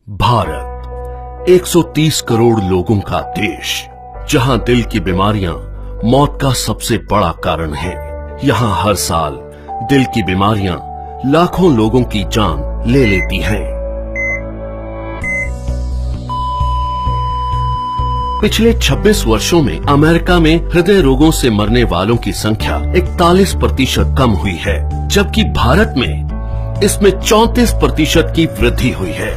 भारत 130 करोड़ लोगों का देश, जहां दिल की बीमारियां मौत का सबसे बड़ा कारण है। यहां हर साल दिल की बीमारियां लाखों लोगों की जान ले लेती हैं। पिछले 26 वर्षों में अमेरिका में हृदय रोगों से मरने वालों की संख्या 41% कम हुई है, जबकि भारत में इसमें 34% की वृद्धि हुई है।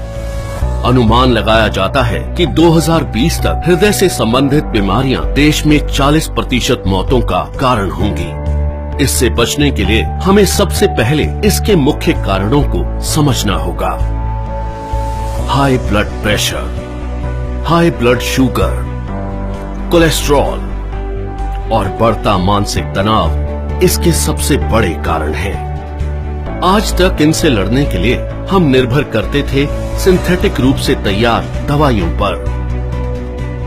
अनुमान लगाया जाता है कि 2020 तक हृदय से संबंधित बीमारियां देश में 40% मौतों का कारण होंगी। इससे बचने के लिए हमें सबसे पहले इसके मुख्य कारणों को समझना होगा। High blood pressure, high blood sugar, cholesterol और बढ़ता मानसिक तनाव इसके सबसे बड़े कारण हैं। आज तक इनसे लड़ने के लिए हम निर्भर करते थे सिंथेटिक रूप से तैयार दवाइयों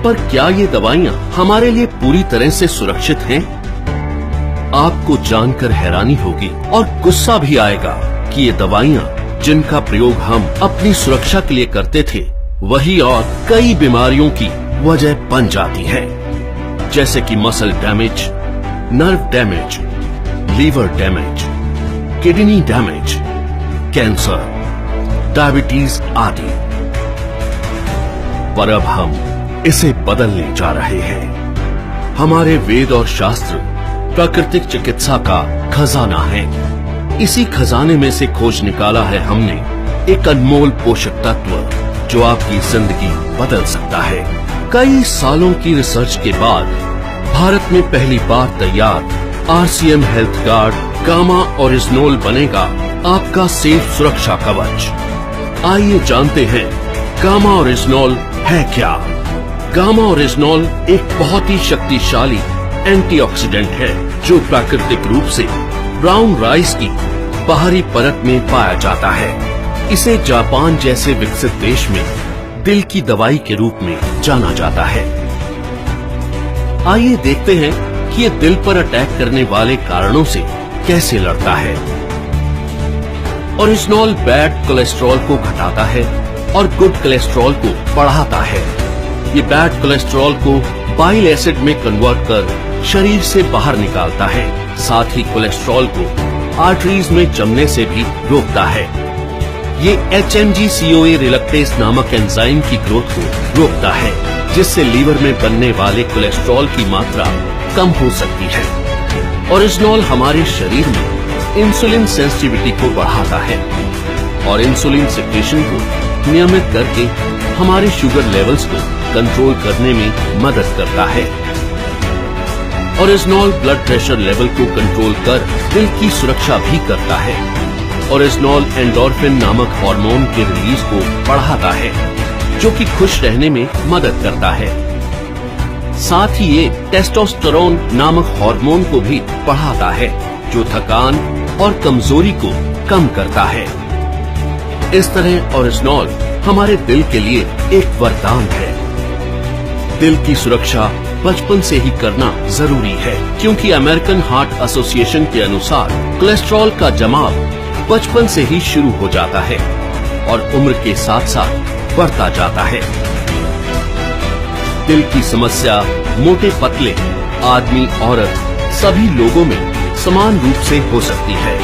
पर क्या ये दवाइयां हमारे लिए पूरी तरह से सुरक्षित हैं? आपको जानकर हैरानी होगी और गुस्सा भी आएगा कि ये दवाइयां जिनका प्रयोग हम अपनी सुरक्षा के लिए करते थे, वही और कई बीमारियों की वजह बन जाती हैं, जैसे कि muscle damage, nerve damage, liver damage, kidney damage, cancer, diabetes आदि। पर अब हम इसे बदलने जा रहे हैं। हमारे वेद और शास्त्र प्राकृतिक चिकित्सा का खजाना है। इसी खजाने में से खोज निकाला है हमने एक अनमोल पोषक तत्व जो आपकी जिंदगी बदल सकता है। कई सालों की रिसर्च के बाद भारत में पहली बार तैयार RCM हेल्थ गार्ड गामा ओरिजिनोल बनेगा आपका सेफ सुरक्षा कवच। आइए जानते हैं गामा ओरिजिनोल है क्या। गामा ओरिजिनोल एक बहुत ही शक्तिशाली एंटीऑक्सीडेंट है जो प्राकृतिक रूप से ब्राउन राइस की बाहरी परत में पाया जाता है। इसे जापान जैसे विकसित देश में दिल की दवाई के रूप में जाना जाता है। आइए देखते हैं कि ये दिल पर अटैक करने वाले कारणों से कैसे लड़ता है। ओरिजिनोल बैड कोलेस्ट्रॉल को घटाता है और गुड कोलेस्ट्रॉल को बढ़ाता है। ये बैड कोलेस्ट्रॉल को बाइल एसिड में कन्वर्ट कर शरीर से बाहर निकालता है। साथ ही कोलेस्ट्रॉल को आर्टरीज में जमने से भी रोकता है। ये HMG-CoA रिलक्टेस नामक एंजाइम की ग्रोथ को रोकता है, जिससे लीवर में बनने वाले कोलेस्ट्रॉल की मात्रा कम हो सकती है। ओरिजिनोल हमारे शरीर में इंसुलिन सेंसिटिविटी को बढ़ाता है और इंसुलिन सिक्रेशन को नियमित करके हमारे शुगर लेवल्स को कंट्रोल करने में मदद करता है। ओरिजिनोल ब्लड प्रेशर लेवल को कंट्रोल कर दिल की सुरक्षा भी करता है। ओरिजिनोल एंडोर्फिन नामक हार्मोन के रिलीज को बढ़ाता है, जो कि खुश रहने में मदद करता है। साथ ही ये टेस्टोस्टेरोन नामक हार्मोन को भी बढ़ाता है, जो थकान और कमजोरी को कम करता है। इस तरह ओरिजिनोल हमारे दिल के लिए एक वरदान है। दिल की सुरक्षा बचपन से ही करना जरूरी है, क्योंकि अमेरिकन हार्ट एसोसिएशन के अनुसार कोलेस्ट्रॉल का जमाव बचपन से ही शुरू हो जाता है और उम्र के साथ साथ बढ़ता जाता है। दिल की समस्या मोटे पतले आदमी औरत सभी लोगों में समान रूप से हो सकती है।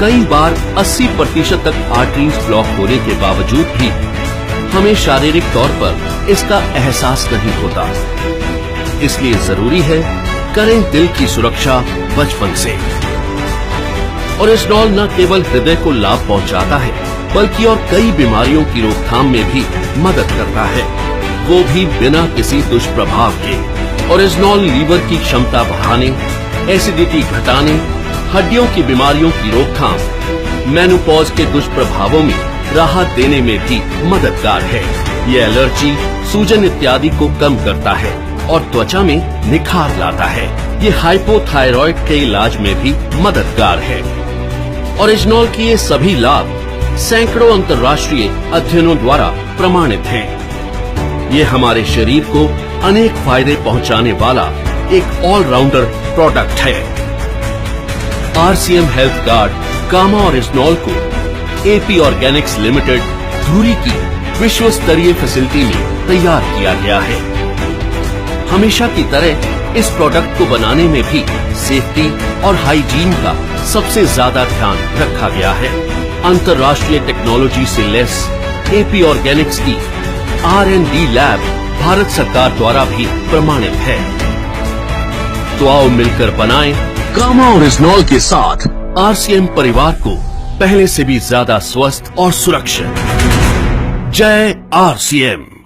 कई बार 80% तक आर्टरीज ब्लॉक होने के बावजूद भी हमें शारीरिक तौर पर इसका एहसास नहीं होता। इसलिए जरूरी है करें दिल की सुरक्षा बचपन से। ओरिजिनोल न केवल हृदय को लाभ पहुंचाता है, बल्कि और कई बीमारियों की रोकथाम में भी मदद करता है, वो भी बिना किसी दुष्प्रभाव के। ओरिजिनोल लीवर की क्षमता बढ़ाने, एसिडिटी घटाने, हड्डियों की बीमारियों की रोकथाम, मेनोपॉज के दुष्प्रभावों में राहत देने में भी मददगार है। ये एलर्जी, सूजन इत्यादि को कम करता है और त्वचा में निखार लाता है। ये हाइपोथायरॉइड के इलाज में भी मददगार है। ओरिजिनोल के ये सभी लाभ सैकड़ों अंतर्राष्ट्रीय अध्ययनों द्वारा प्रमाणित हैं। ये हमारे शरीर को अनेक फायदे पहुंचाने वाला एक ऑलराउंडर प्रोडक्ट है। RCM हेल्थ गार्ड गामा ओरिजिनोल को AP ऑर्गेनिक्स लिमिटेड धुरी की विश्व स्तरीय फैसिलिटी में तैयार किया गया है। हमेशा की तरह इस प्रोडक्ट को बनाने में भी सेफ्टी और हाइजीन का सबसे ज्यादा ध्यान रखा गया है। अंतर्राष्ट्रीय टेक्नोलॉजी से लैस एपी ऑर्गेनिक्स की R&D लैब भारत सरकार द्वारा भी प्रमाणित है। तो आओ मिलकर बनाएं कामा ओरिजिनॉल के साथ RCM परिवार को पहले से भी ज्यादा स्वस्थ और सुरक्षित। जय RCM।